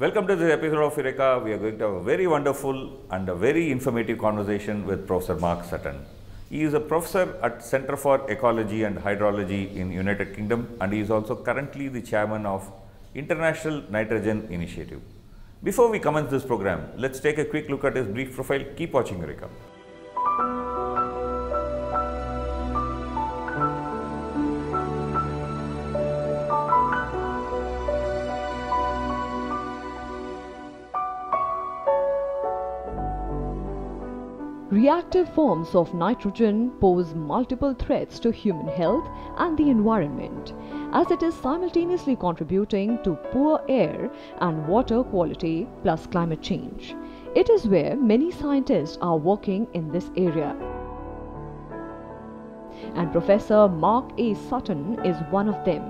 Welcome to this episode of Eureka. We are going to have a very wonderful and a very informative conversation with Professor Mark Sutton. He is a professor at Center for Ecology and Hydrology in United Kingdom, and he is also currently the chairman of International Nitrogen Initiative. Before we commence this program, let's take a quick look at his brief profile. Keep watching Eureka. Reactive forms of nitrogen pose multiple threats to human health and the environment, as it is simultaneously contributing to poor air and water quality plus climate change. It is where many scientists are working in this area. And Professor Mark A. Sutton is one of them,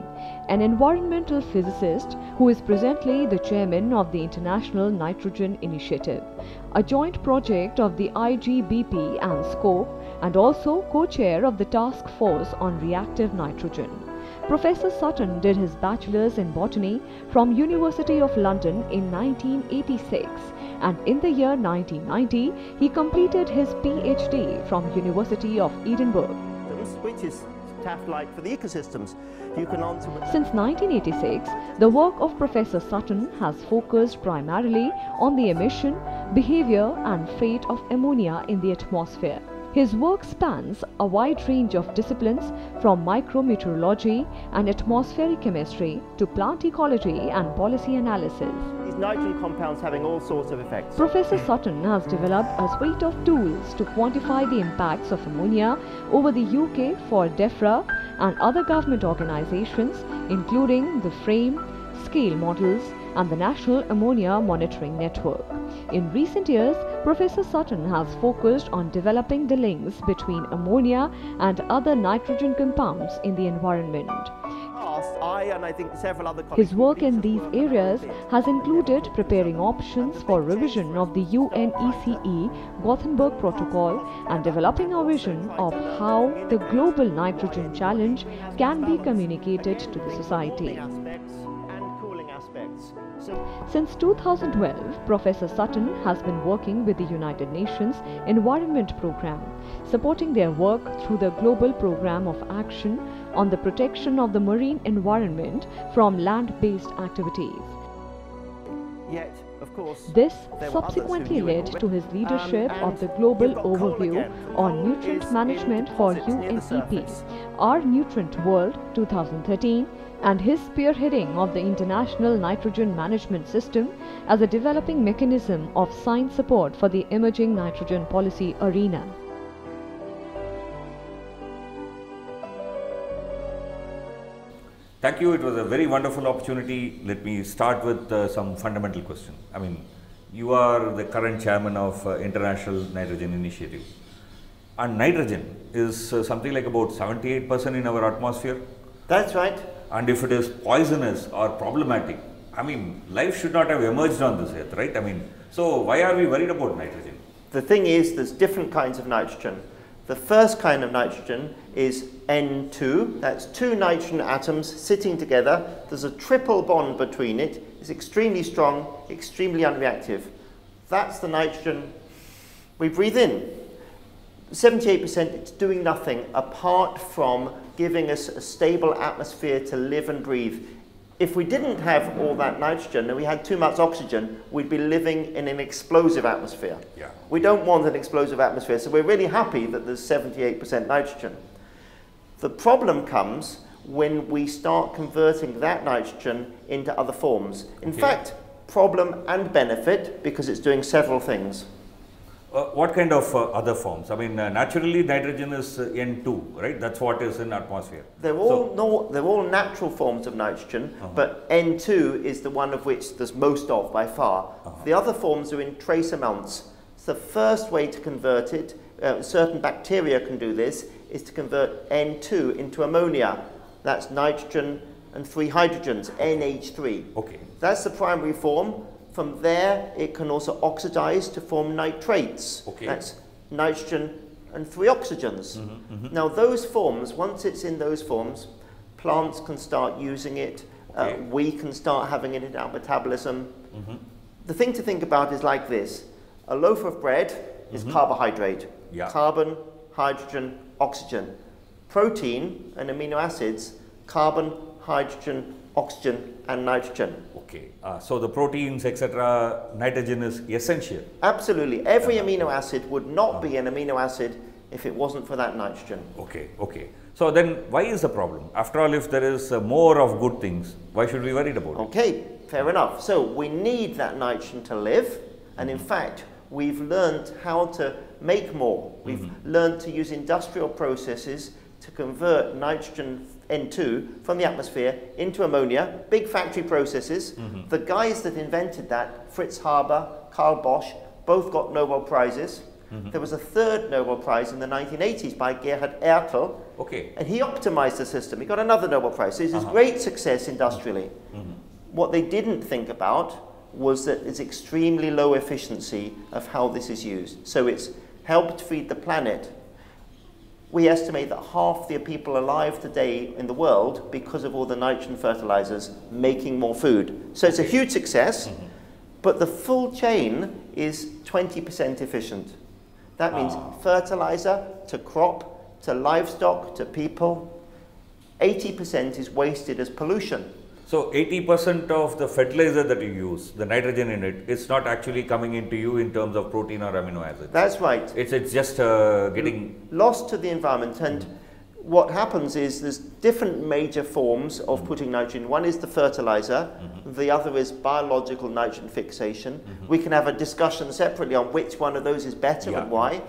an environmental physicist who is presently the chairman of the International Nitrogen Initiative, a joint project of the IGBP and SCOPE, and also co-chair of the Task Force on Reactive Nitrogen. Professor Sutton did his bachelor's in botany from University of London in 1986, and in the year 1990 he completed his PhD from University of Edinburgh. Which is taft-like for the ecosystems. You can answer with Since 1986, the work of Professor Sutton has focused primarily on the emission, behavior and fate of ammonia in the atmosphere. His work spans a wide range of disciplines from micrometeorology and atmospheric chemistry to plant ecology and policy analysis. these nitrogen compounds having all sorts of effects. Professor Sutton has developed a suite of tools to quantify the impacts of ammonia over the UK for DEFRA and other government organisations, including the FRAME, SCALE models and the National Ammonia Monitoring Network. In recent years, Professor Sutton has focused on developing the links between ammonia and other nitrogen compounds in the environment. I think several other His work in these areas has included preparing options for revision of the UNECE Gothenburg Protocol and developing a vision of how the global nitrogen challenge can be communicated to the society. Since 2012, Professor Sutton has been working with the United Nations Environment Programme, supporting their work through the Global Programme of Action on the protection of the marine environment from land-based activities. Yet, of course, This subsequently led to his leadership of the Global Overview on Nutrient Management for UNEP, Our Nutrient World 2013, and his spearheading of the International Nitrogen Management System as a developing mechanism of science support for the emerging nitrogen policy arena. Thank you. It was a very wonderful opportunity. Let me start with some fundamental question. I mean, you are the current chairman of International Nitrogen Initiative, and nitrogen is something like about 78% in our atmosphere. that's right. And if it is poisonous or problematic, I mean, life should not have emerged on this earth, right? I mean, so why are we worried about nitrogen? The thing is, there's different kinds of nitrogen. The first kind of nitrogen is N2. That's two nitrogen atoms sitting together. There's a triple bond between it. It's extremely strong, extremely unreactive. That's the nitrogen we breathe in. 78%, it's doing nothing apart from giving us a stable atmosphere to live and breathe. If we didn't have all that nitrogen and we had too much oxygen, we'd be living in an explosive atmosphere. Yeah. We don't want an explosive atmosphere, so we're really happy that there's 78% nitrogen. The problem comes when we start converting that nitrogen into other forms. In fact, problem and benefit, because it's doing several things. What kind of other forms? I mean, naturally nitrogen is N2, right? That's what is in atmosphere. They're all natural forms of nitrogen, but N2 is the one of which there's most of by far. The other forms are in trace amounts. So the first way to convert it, certain bacteria can do this, is to convert N2 into ammonia. That's nitrogen and 3 hydrogens, NH3. Okay. That's the primary form. From there, it can also oxidize to form nitrates. Okay. That's nitrogen and 3 oxygens. Now, those forms, once it's in those forms, plants can start using it Okay. We can start having it in our metabolism. The thing to think about is like this. A loaf of bread is carbohydrate. Yeah. Carbon, hydrogen, oxygen. Protein and amino acids, carbon, hydrogen, oxygen and nitrogen. Okay. So the proteins, etc., nitrogen is essential. Absolutely. Every amino acid would not be an amino acid if it wasn't for that nitrogen. Okay. Okay. So then why is the problem? After all, if there is more of good things, why should we worry about it? Okay, fair enough. So we need that nitrogen to live, and in fact, we've learned how to make more. We've learned to use industrial processes to convert nitrogen N2 from the atmosphere into ammonia, big factory processes. The guys that invented that, Fritz Haber, Carl Bosch, both got Nobel Prizes. There was a third Nobel Prize in the 1980s by Gerhard Ertl, Okay. and he optimized the system. He got another Nobel Prize. So this is great success industrially. What they didn't think about was that it's extremely low efficiency of how this is used. So it's helped feed the planet. We estimate that half the people alive today in the world, because of all the nitrogen fertilizers, making more food. So it's a huge success, but the full chain is 20% efficient. That means fertilizer to crop, to livestock, to people. 80% is wasted as pollution. So 80% of the fertilizer that you use, the nitrogen in it, it's not actually coming into you in terms of protein or amino acids. That's right. It's just getting lost to the environment. And what happens is there's different major forms of putting nitrogen. One is the fertilizer, the other is biological nitrogen fixation. We can have a discussion separately on which one of those is better and why.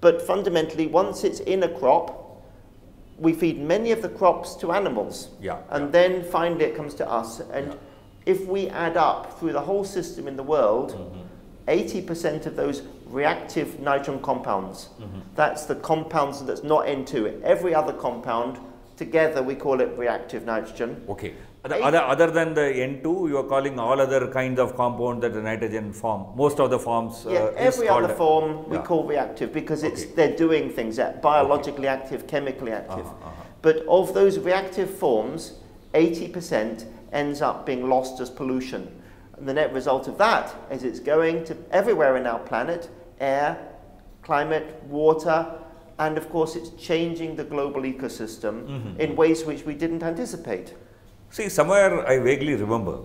But fundamentally, once it's in a crop, we feed many of the crops to animals. And then finally it comes to us. And if we add up through the whole system in the world, 80% of those reactive nitrogen compounds, that's the compounds that's not N2. Every other compound, together we call it reactive nitrogen. Okay. Other than the N2, you are calling all other kinds of compounds that the nitrogen form. Most of the forms. Every other form we call reactive because they're doing things, biologically active, chemically active. But of those reactive forms, 80% ends up being lost as pollution. And the net result of that is it's going to everywhere in our planet, air, climate, water, and of course it's changing the global ecosystem in ways which we didn't anticipate. See, somewhere I vaguely remember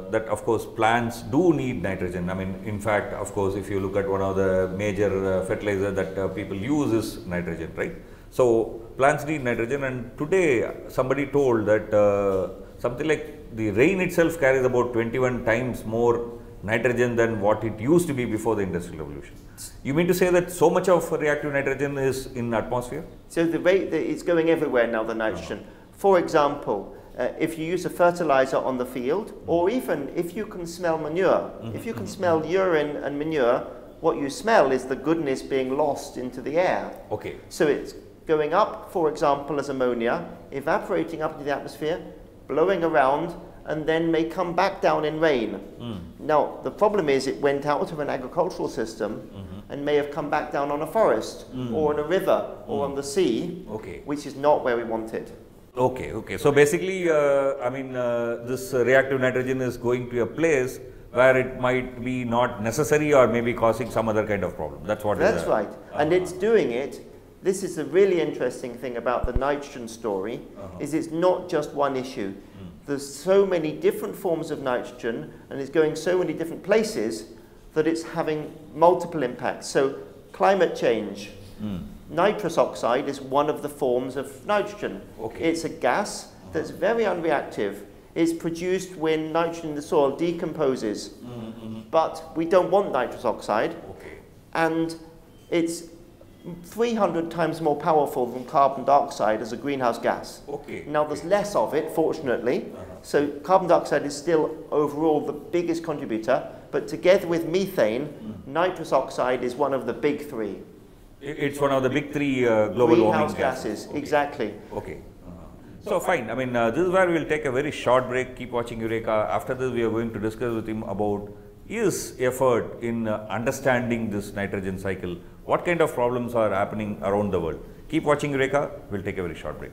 that of course plants do need nitrogen. I mean, in fact, of course, if you look at one of the major fertilizer that people use is nitrogen, right? So plants need nitrogen, and today somebody told that something like the rain itself carries about 21 times more nitrogen than what it used to be before the Industrial Revolution. You mean to say that so much of reactive nitrogen is in atmosphere? So the rate that it's going everywhere now, the nitrogen. For example, if you use a fertilizer on the field, or even if you can smell manure, if you can smell urine and manure, what you smell is the goodness being lost into the air. Okay. So it's going up, for example, as ammonia, evaporating up into the atmosphere, blowing around, and then may come back down in rain. Now, the problem is it went out of an agricultural system and may have come back down on a forest or on a river or on the sea, which is not where we want it. Okay, okay. So basically, I mean, this reactive nitrogen is going to a place where it might be not necessary or maybe causing some other kind of problem. That's what. That's right. And it's doing it. This is a really interesting thing about the nitrogen story, is it's not just one issue. There's so many different forms of nitrogen and it's going so many different places that it's having multiple impacts. So climate change. Nitrous oxide is one of the forms of nitrogen. It's a gas that's very unreactive. It's produced when nitrogen in the soil decomposes. But we don't want nitrous oxide. And it's 300 times more powerful than carbon dioxide as a greenhouse gas. Now there's less of it, fortunately. So carbon dioxide is still overall the biggest contributor. But together with methane, nitrous oxide is one of the big three. It's one of the big three global warming gases. Exactly. So fine, I mean, this is where we will take a very short break. Keep watching Eureka. After this, we are going to discuss with him about his effort in understanding this nitrogen cycle. What kind of problems are happening around the world? Keep watching Eureka. We'll take a very short break.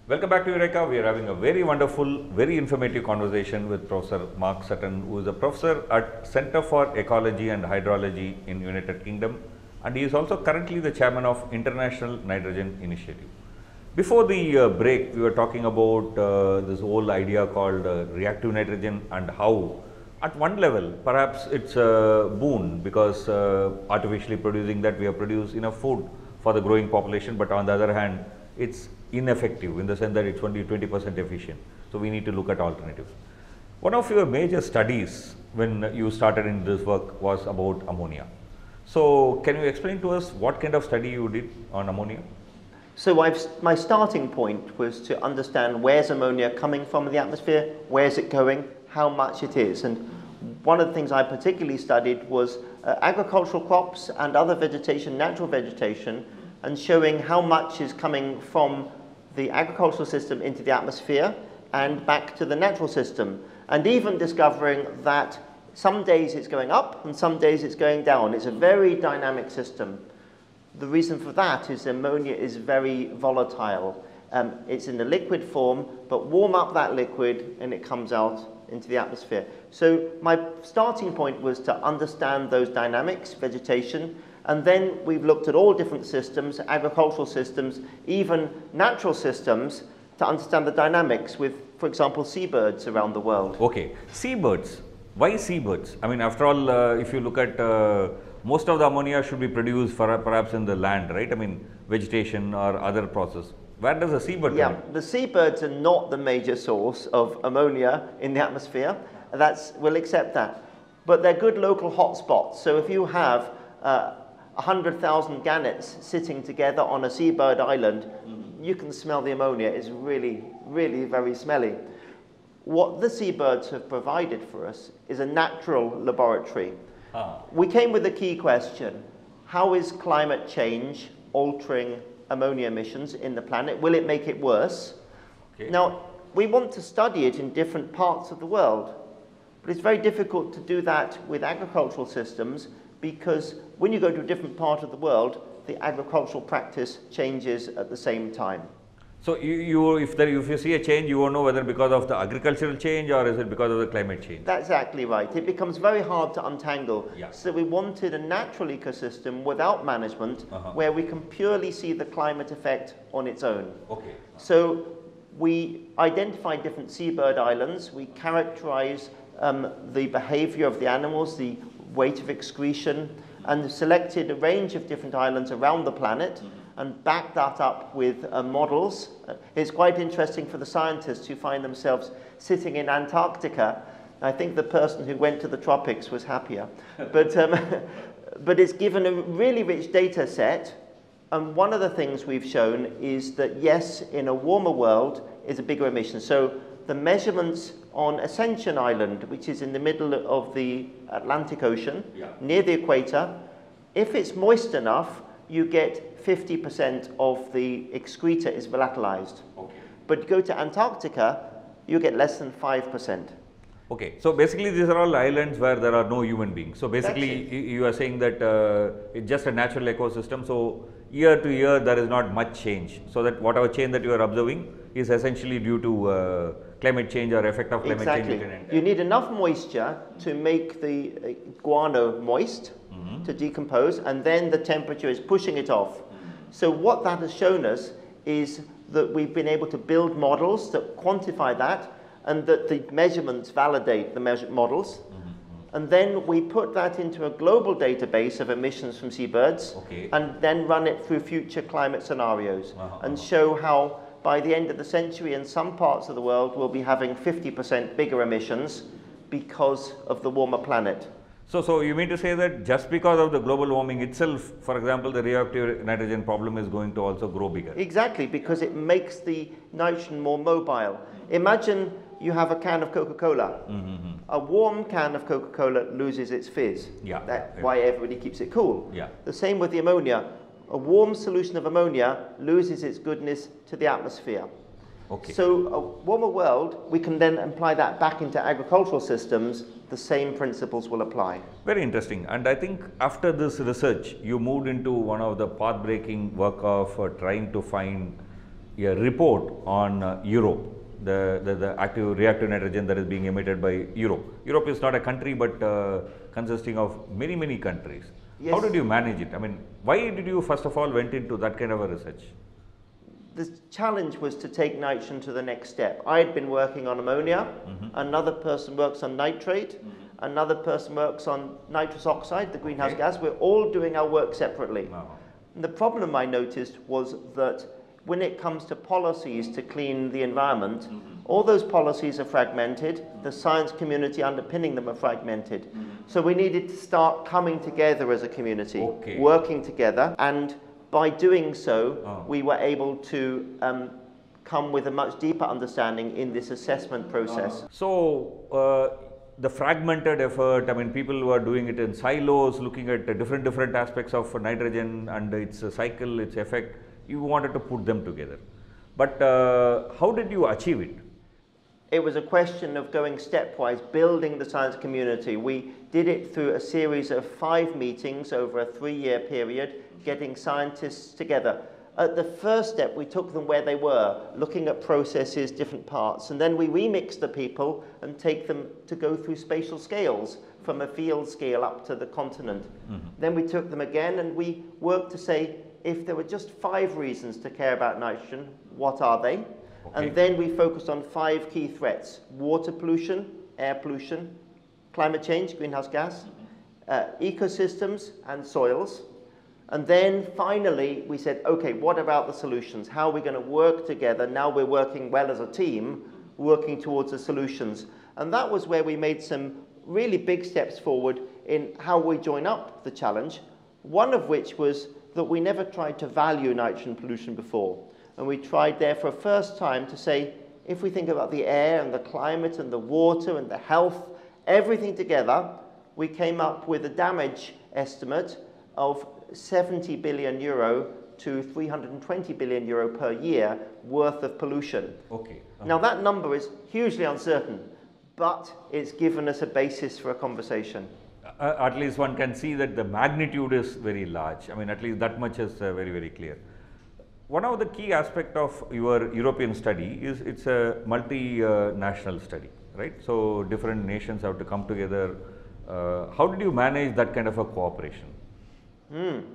Welcome back to Eureka. We are having a very wonderful, very informative conversation with Professor Mark Sutton, who is a professor at Center for Ecology and Hydrology in United Kingdom, and he is also currently the chairman of International Nitrogen Initiative. Before the break, we were talking about this whole idea called reactive nitrogen and how at one level perhaps it's a boon because artificially producing that we have produced enough food for the growing population, but on the other hand it's ineffective in the sense that it's only 20% efficient. So we need to look at alternatives. One of your major studies when you started in this work was about ammonia. So can you explain to us what kind of study you did on ammonia? So my starting point was to understand where's ammonia coming from in the atmosphere, where's it going, how much it is. And one of the things I particularly studied was agricultural crops and other vegetation, natural vegetation, and showing how much is coming from the agricultural system into the atmosphere and back to the natural system. And even discovering that some days it's going up and some days it's going down. It's a very dynamic system. The reason for that is ammonia is very volatile. It's in the liquid form, but warm up that liquid and it comes out into the atmosphere. So my starting point was to understand those dynamics, vegetation, and then we've looked at all different systems, agricultural systems, even natural systems, to understand the dynamics with, for example, seabirds around the world. Okay, seabirds. Why seabirds? I mean, after all, if you look at most of the ammonia should be produced perhaps in the land, right? I mean, vegetation or other process. Where does the seabird come? Yeah, the seabirds are not the major source of ammonia in the atmosphere. We'll accept that. But they're good local hotspots. So if you have 100,000 gannets sitting together on a seabird island, you can smell the ammonia. It's really, really very smelly. What the seabirds have provided for us is a natural laboratory. We came with a key question: how is climate change altering ammonia emissions in the planet? Will it make it worse? Okay. Now, we want to study it in different parts of the world, but it's very difficult to do that with agricultural systems, because when you go to a different part of the world, the agricultural practice changes at the same time. So if you see a change, you won't know whether because of the agricultural change or is it because of the climate change? That's exactly right. It becomes very hard to untangle. Yeah. So we wanted a natural ecosystem without management, where we can purely see the climate effect on its own. Okay. So we identified different seabird islands. We characterize the behavior of the animals, the weight of excretion, and selected a range of different islands around the planet and backed that up with models. It's quite interesting for the scientists who find themselves sitting in Antarctica. I think the person who went to the tropics was happier. But it's given a really rich data set. And one of the things we've shown is that, yes, in a warmer world is a bigger emission. So the measurements on Ascension Island, which is in the middle of the Atlantic Ocean, near the equator, if it's moist enough, you get 50% of the excreta is volatilized. Okay. But go to Antarctica, you get less than 5%. Okay, so basically these are all islands where there are no human beings. So basically you are saying that it's just a natural ecosystem. So year to year there is not much change. So that whatever change that you are observing is essentially due to climate change or effect of climate change. You need enough moisture to make the guano moist to decompose, and then the temperature is pushing it off. So what that has shown us is that we've been able to build models that quantify that, and that the measurements validate the models. And then we put that into a global database of emissions from seabirds, and then run it through future climate scenarios, and show how by the end of the century in some parts of the world we'll be having 50% bigger emissions because of the warmer planet. So you mean to say that just because of the global warming itself, for example, the reactive nitrogen problem is going to also grow bigger? Exactly, because it makes the nitrogen more mobile. Imagine you have a can of Coca-Cola. A warm can of Coca-Cola loses its fizz. That's why everybody keeps it cool. The same with the ammonia. A warm solution of ammonia loses its goodness to the atmosphere. So a warmer world, we can then apply that back into agricultural systems. The same principles will apply. Very interesting. And I think after this research, you moved into one of the path-breaking work of trying to find a report on Europe, the active reactive nitrogen that is being emitted by Europe. Europe is not a country, but consisting of many countries. Yes. How did you manage it? I mean, why did you first of all went into that kind of a research? The challenge was to take nitrogen to the next step. I had been working on ammonia, another person works on nitrate, another person works on nitrous oxide, the greenhouse gas. We're all doing our work separately. And the problem I noticed was that when it comes to policies to clean the environment, all those policies are fragmented, the science community underpinning them are fragmented. So we needed to start coming together as a community, working together, and by doing so, we were able to come with a much deeper understanding in this assessment process. So, the fragmented effort, I mean, people who are doing it in silos, looking at different aspects of nitrogen and its cycle, its effect, you wanted to put them together. But how did you achieve it? It was a question of going stepwise, building the science community. We did it through a series of 5 meetings over a 3-year period, getting scientists together. At the first step, we took them where they were, looking at processes, different parts, and then we remixed the people and take them to go through spatial scales, from a field scale up to the continent. Then we took them again and we worked to say, if there were just 5 reasons to care about nitrogen, what are they? And then we focused on 5 key threats: water pollution, air pollution, climate change, greenhouse gas, ecosystems and soils. And then finally we said, okay, what about the solutions? How are we going to work together? Now we're working well as a team, working towards the solutions. And that was where we made some really big steps forward in how we join up the challenge, one of which was that we never tried to value nitrogen pollution before. And we tried there for a first time to say, if we think about the air and the climate and the water and the health, everything together, we came up with a damage estimate of 70 billion euro to 320 billion euro per year worth of pollution. Now that number is hugely uncertain, but it's given us a basis for a conversation. At least one can see that the magnitude is very large. I mean, at least that much is very clear. One of the key aspects of your European study is it's a multinational study, right? So different nations have to come together. How did you manage that kind of a cooperation?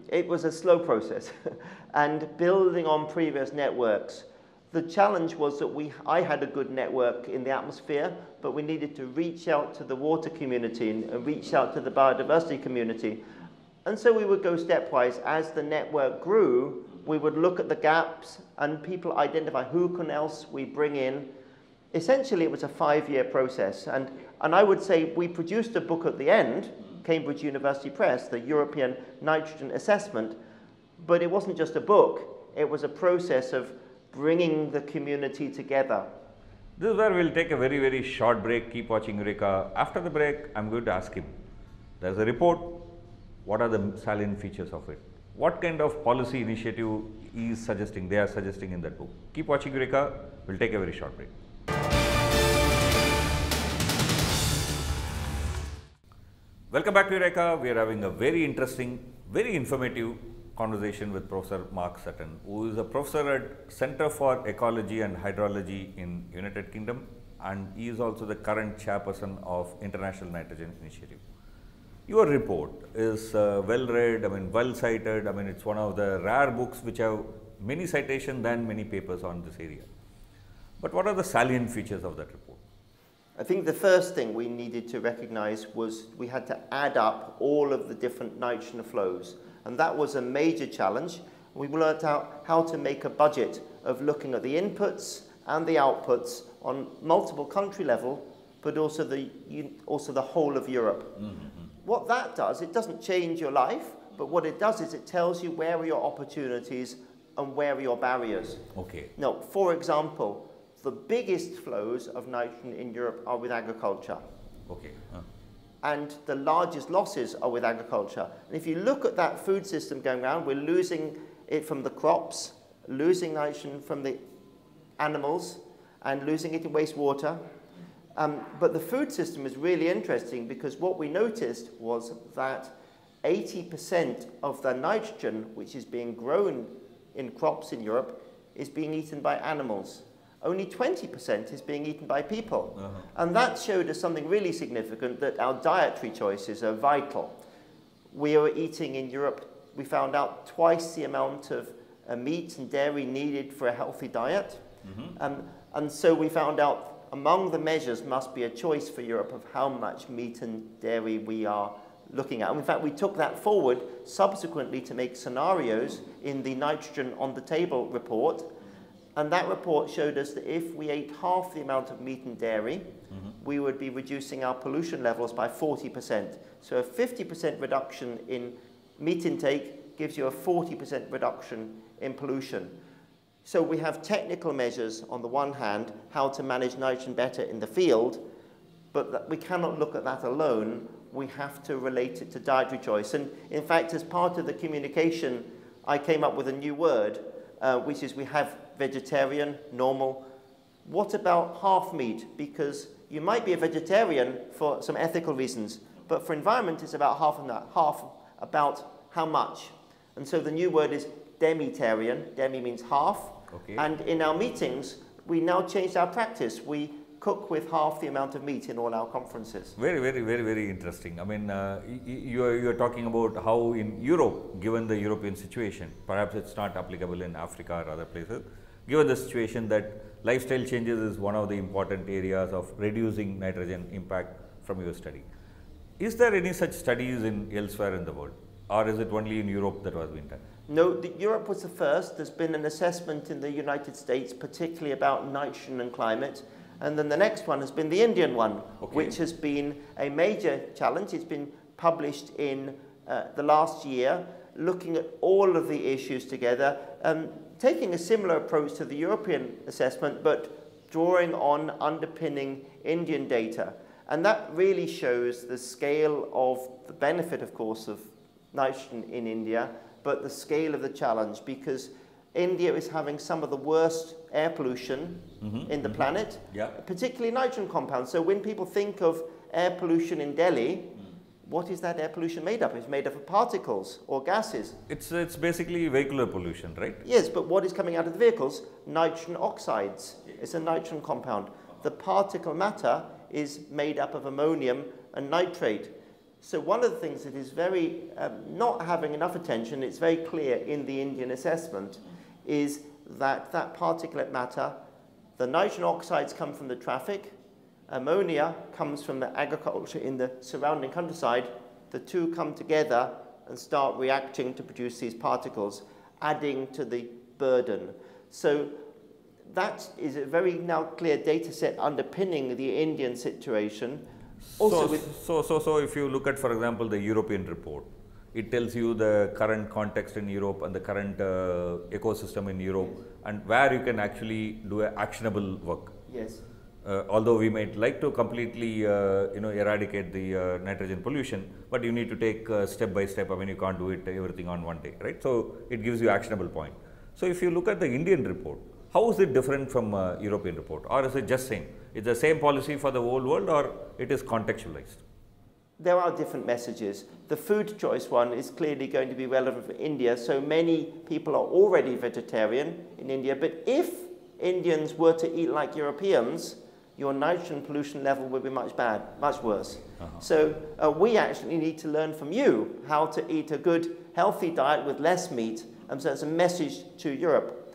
It was a slow process and building on previous networks. The challenge was that I had a good network in the atmosphere, but we needed to reach out to the water community and reach out to the biodiversity community. And so we would go stepwise. As the network grew, we would look at the gaps and people identify who else we bring in. Essentially, it was a 5-year process. And I would say we produced a book at the end, Cambridge University Press, the European Nitrogen Assessment, but it wasn't just a book, it was a process of bringing the community together. This is where we'll take a very short break. Keep watching Eureka. After the break, I'm going to ask him, there's a report, what are the salient features of it? What kind of policy initiative they are suggesting in that book? Keep watching Eureka, we'll take a very short break. Welcome back to Eureka. We are having a very interesting, very informative conversation with Professor Mark Sutton, who is a professor at Center for Ecology and Hydrology in United Kingdom, and he is also the current chairperson of International Nitrogen Initiative. Your report is well read, I mean well cited, I mean it's one of the rare books which have many citations than many papers on this area. But what are the salient features of that report? I think the first thing we needed to recognize was we had to add up all of the different nitrogen flows. And that was a major challenge. We learned how to make a budget of looking at the inputs and the outputs on multiple country level, but also the whole of Europe. What that does, it doesn't change your life, but what it does is it tells you where are your opportunities and where are your barriers. Now, for example, the biggest flows of nitrogen in Europe are with agriculture. And the largest losses are with agriculture. And if you look at that food system going around, we're losing it from the crops, losing nitrogen from the animals, and losing it in wastewater. But the food system is really interesting because what we noticed was that 80% of the nitrogen which is being grown in crops in Europe is being eaten by animals. Only 20% is being eaten by people. And that showed us something really significant, that our dietary choices are vital. We are eating in Europe, we found out, twice the amount of meat and dairy needed for a healthy diet. And so we found out among the measures must be a choice for Europe of how much meat and dairy we are looking at. In fact, we took that forward subsequently to make scenarios in the Nitrogen on the Table report. And that report showed us that if we ate half the amount of meat and dairy, we would be reducing our pollution levels by 40%. So a 50% reduction in meat intake gives you a 40% reduction in pollution. So we have technical measures on the one hand, how to manage nitrogen better in the field, but we cannot look at that alone. We have to relate it to dietary choice. And in fact, as part of the communication, I came up with a new word, which is we have vegetarian, normal. What about half meat? Because you might be a vegetarian for some ethical reasons, but for environment, it's about half of that. Half about how much. And so the new word is demitarian. Demi means half. Okay. And in our meetings, we now changed our practice. We cook with half the amount of meat in all our conferences. Very interesting. I mean, you're talking about how in Europe, given the European situation, perhaps it's not applicable in Africa or other places, given the situation that lifestyle changes is one of the important areas of reducing nitrogen impact from your study. Is there any such studies in elsewhere in the world? Or is it only in Europe that was being done? No, Europe was the first. There's been an assessment in the United States, particularly about nitrogen and climate. And then the next one has been the Indian one, which has been a major challenge. It's been published in the last year, looking at all of the issues together, taking a similar approach to the European assessment, but drawing on underpinning Indian data. And that really shows the scale of the benefit, of course, of nitrogen in India, but the scale of the challenge, because India is having some of the worst air pollution in the planet, particularly nitrogen compounds. So when people think of air pollution in Delhi, what is that air pollution made up? It's made up of particles or gases. It's basically vehicular pollution, right? Yes, but what is coming out of the vehicles? Nitrogen oxides. It's a nitrogen compound. The particle matter is made up of ammonium and nitrate. So one of the things that is very not having enough attention, it's very clear in the Indian assessment, is that particulate matter, the nitrogen oxides come from the traffic, ammonia comes from the agriculture in the surrounding countryside. The two come together and start reacting to produce these particles, adding to the burden. So that is a very now clear data set underpinning the Indian situation. Also so if you look at, for example, the European report, it tells you the current context in Europe and the current ecosystem in Europe, and where you can actually do actionable work. Yes. Although we might like to completely eradicate the nitrogen pollution, but you need to take step by step. I mean, you can't do it everything on one day, right? So it gives you actionable point. So if you look at the Indian report, how is it different from European report, or is it just same? It's the same policy for the whole world, or it is contextualized? There are different messages. The food choice one is clearly going to be relevant for India. So many people are already vegetarian in India, but if Indians were to eat like Europeans, your nitrogen pollution level would be much worse. So we actually need to learn from you how to eat a good, healthy diet with less meat. And so it's a message to Europe.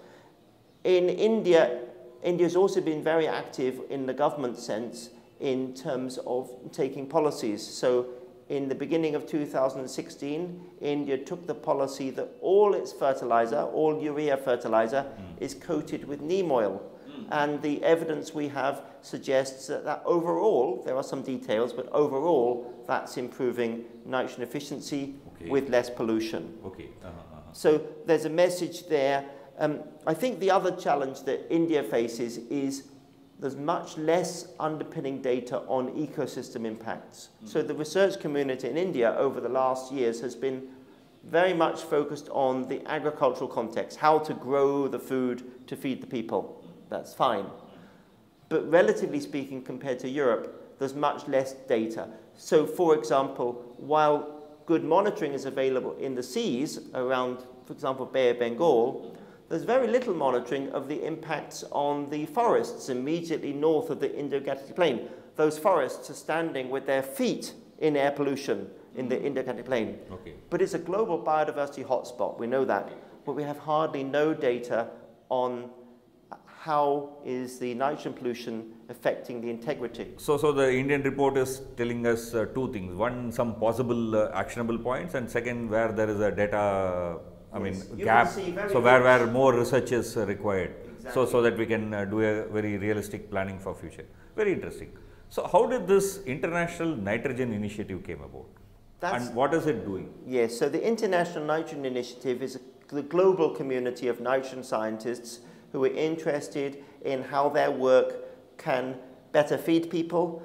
In India, India's also been very active in the government sense in terms of taking policies. So in the beginning of 2016, India took the policy that all its fertilizer, all urea fertilizer, is coated with neem oil. And the evidence we have suggests that overall, there are some details, but overall, that's improving nitrogen efficiency with less pollution. So there's a message there. I think the other challenge that India faces is there's much less underpinning data on ecosystem impacts. So the research community in India over the last years has been very much focused on the agricultural context, how to grow the food to feed the people. That's fine. But relatively speaking, compared to Europe, there's much less data. So for example, while good monitoring is available in the seas around, for example, Bay of Bengal, there's very little monitoring of the impacts on the forests immediately north of the Indo-Gangetic Plain. Those forests are standing with their feet in air pollution in the Indo-Gangetic Plain. Okay. But it's a global biodiversity hotspot, we know that. But we have hardly no data on how is the nitrogen pollution affecting the integrity. So the Indian report is telling us two things. One, some possible actionable points, and second, where there is a data, gap. So where more research is required. Exactly. So that we can do a very realistic planning for future. Very interesting. So how did this International Nitrogen Initiative came about? And what is it doing? Yes, so the International Nitrogen Initiative is the global community of nitrogen scientists who are interested in how their work can better feed people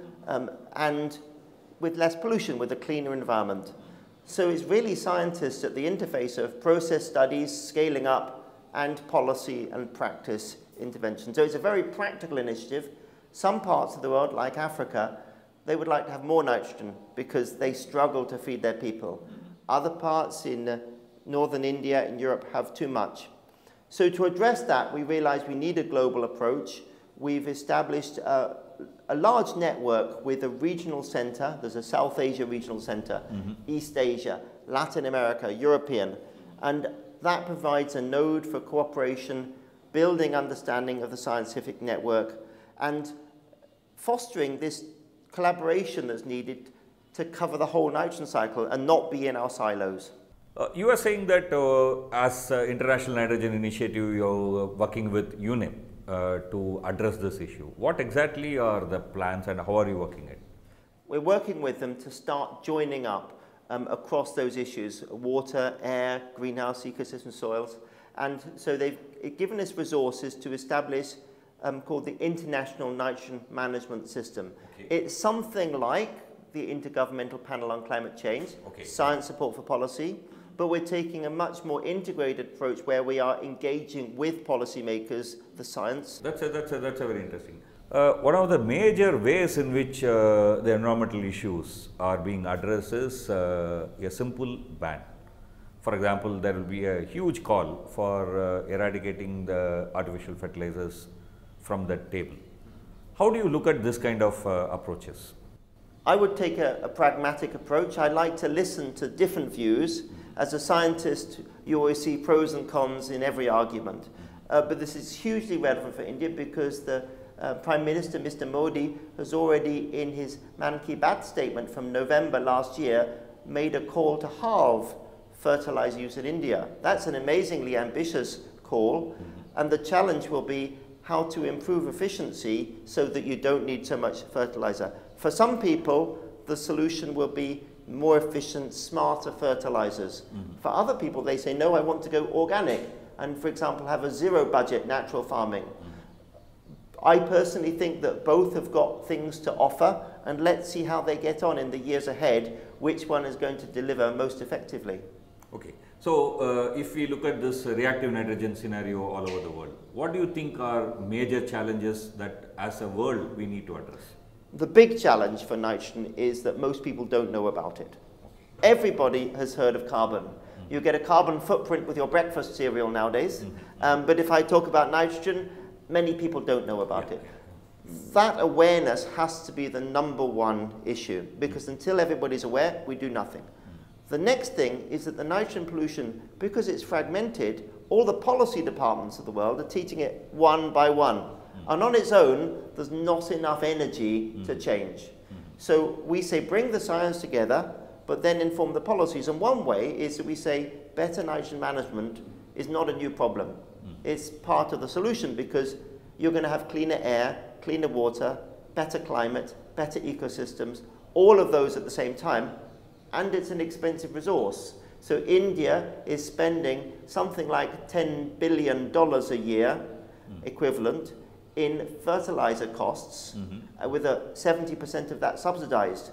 and with less pollution, with a cleaner environment. So it's really scientists at the interface of process studies, scaling up, and policy and practice intervention. So it's a very practical initiative. Some parts of the world, like Africa, they would like to have more nitrogen because they struggle to feed their people. Other parts in northern India and Europe have too much. So to address that, we realized we need a global approach. We've established a large network with a regional center. There's a South Asia regional center, East Asia, Latin America, European. And that provides a node for cooperation, building understanding of the scientific network, and fostering this collaboration that's needed to cover the whole nitrogen cycle and not be in our silos. You are saying that as International Nitrogen Initiative, you're working with Unim to address this issue. What exactly are the plans and how are you working it? We're working with them to start joining up across those issues: water, air, greenhouse, ecosystem, soils. And so they've given us resources to establish called the International Nitrogen Management System. Okay. It's something like the Intergovernmental Panel on Climate Change, Science Support for Policy, but we're taking a much more integrated approach where we are engaging with policymakers, the science. That's very interesting. One of the major ways in which the environmental issues are being addressed is a simple ban. For example, there will be a huge call for eradicating the artificial fertilizers from the table. How do you look at this kind of approaches? I would take a pragmatic approach. I like to listen to different views. As a scientist, you always see pros and cons in every argument. But this is hugely relevant for India because the Prime Minister, Mr. Modi, has already in his Man Ki Baat statement from November last year made a call to halve fertilizer use in India. That's an amazingly ambitious call, and the challenge will be how to improve efficiency so that you don't need so much fertilizer. For some people, the solution will be more efficient, smarter fertilizers. For other people, they say, no, I want to go organic and, for example, have a zero-budget natural farming. I personally think that both have got things to offer, and let's see how they get on in the years ahead, which one is going to deliver most effectively. Okay. So, if we look at this reactive nitrogen scenario all over the world, what do you think are major challenges that as a world we need to address? The big challenge for nitrogen is that most people don't know about it. Everybody has heard of carbon. You get a carbon footprint with your breakfast cereal nowadays, but if I talk about nitrogen, many people don't know about it. That awareness has to be the #1 issue, because until everybody's aware, we do nothing. The next thing is that the nitrogen pollution, because it's fragmented, all the policy departments of the world are teaching it one by one. And on its own, there's not enough energy to change. So we say bring the science together, but then inform the policies. And one way is that we say better nitrogen management is not a new problem. It's part of the solution, because you're going to have cleaner air, cleaner water, better climate, better ecosystems, all of those at the same time. And it's an expensive resource. So India is spending something like $10 billion a year equivalent in fertilizer costs, with 70% of that subsidized.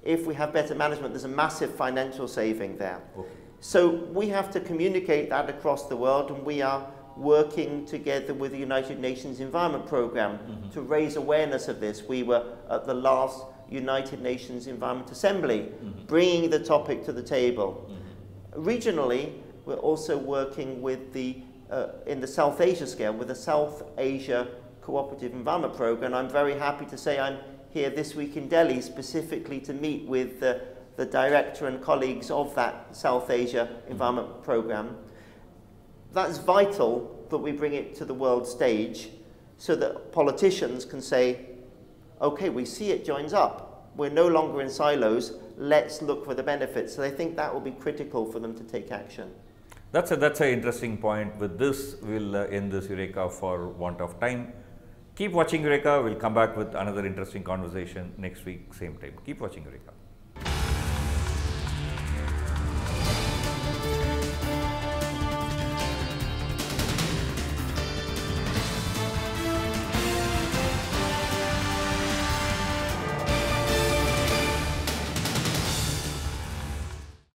If we have better management, there's a massive financial saving there. So we have to communicate that across the world, and we are working together with the United Nations Environment Programme to raise awareness of this. We were at the last United Nations Environment Assembly, bringing the topic to the table. Regionally, we're also working with the in the South Asia scale with the South Asia Cooperative Environment Programme. I'm very happy to say I'm here this week in Delhi specifically to meet with the director and colleagues of that South Asia Environment Programme. That's vital that we bring it to the world stage so that politicians can say, okay, we see it joins up. We're no longer in silos. Let's look for the benefits. So I think that will be critical for them to take action. That's an interesting point. With this, we'll end this Eureka for want of time. Keep watching Eureka. We'll come back with another interesting conversation next week, same time. Keep watching Eureka.